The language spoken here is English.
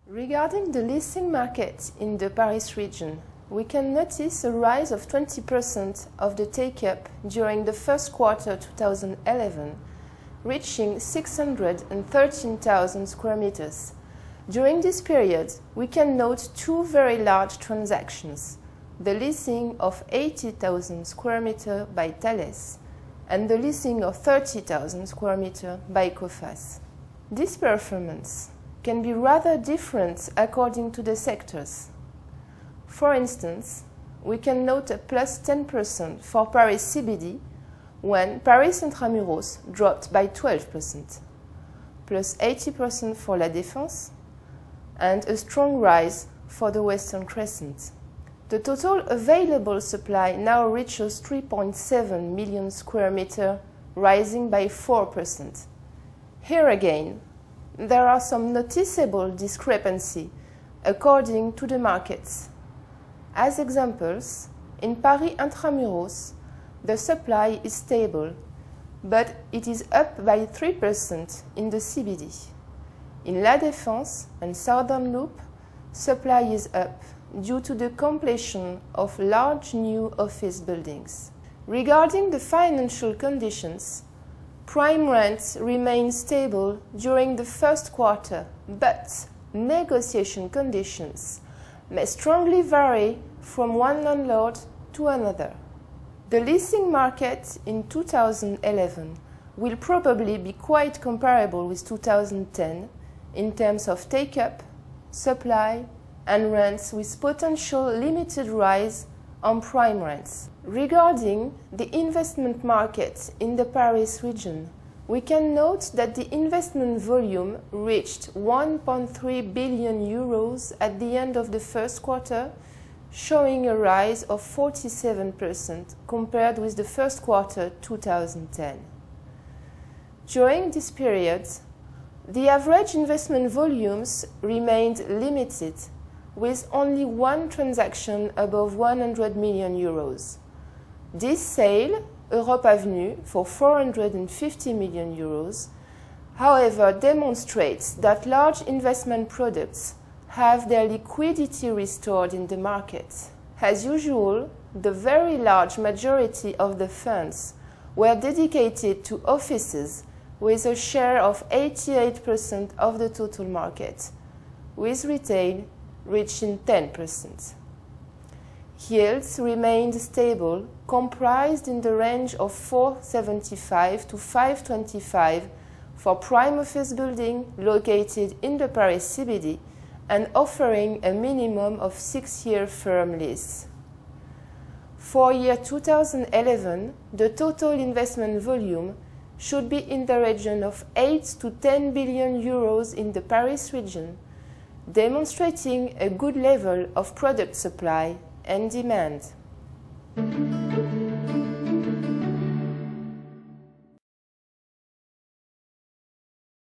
Regarding the leasing market in the Paris region, we can notice a rise of 20% of the take-up during the first quarter 2011, reaching 613,000 square meters. During this period, we can note two very large transactions: the leasing of 80,000 square meters by Thales and the leasing of 30,000 square meters by Coface. This performance can be rather different according to the sectors. For instance, we can note a plus 10% for Paris CBD, when Paris Intramuros dropped by 12%, plus 80% for La Défense, and a strong rise for the Western Crescent. The total available supply now reaches 3.7 million square meters, rising by 4%. Here again, there are some noticeable discrepancies according to the markets. As examples, in Paris Intramuros, the supply is stable, but it is up by 3% in the CBD. In La Défense and Southern Loop, supply is up due to the completion of large new office buildings. Regarding the financial conditions, prime rents remain stable during the first quarter, but negotiation conditions may strongly vary from one landlord to another. The leasing market in 2011 will probably be quite comparable with 2010 in terms of take-up, supply, and rents, with potential limited rise on prime rents. Regarding the investment market in the Paris region, we can note that the investment volume reached 1.3 billion euros at the end of the first quarter, showing a rise of 47% compared with the first quarter 2010. During this period, the average investment volumes remained limited, with only one transaction above 100 million euros. This sale, Europe Avenue, for 450 million euros, however, demonstrates that large investment products have their liquidity restored in the market. As usual, the very large majority of the funds were dedicated to offices, with a share of 88% of the total market, with retail reaching 10%. Yields remained stable, comprised in the range of 4.75 to 5.25 for prime office building located in the Paris CBD and offering a minimum of 6-year firm lease. For year 2011, the total investment volume should be in the region of 8 to 10 billion euros in the Paris region, demonstrating a good level of product supply and demand.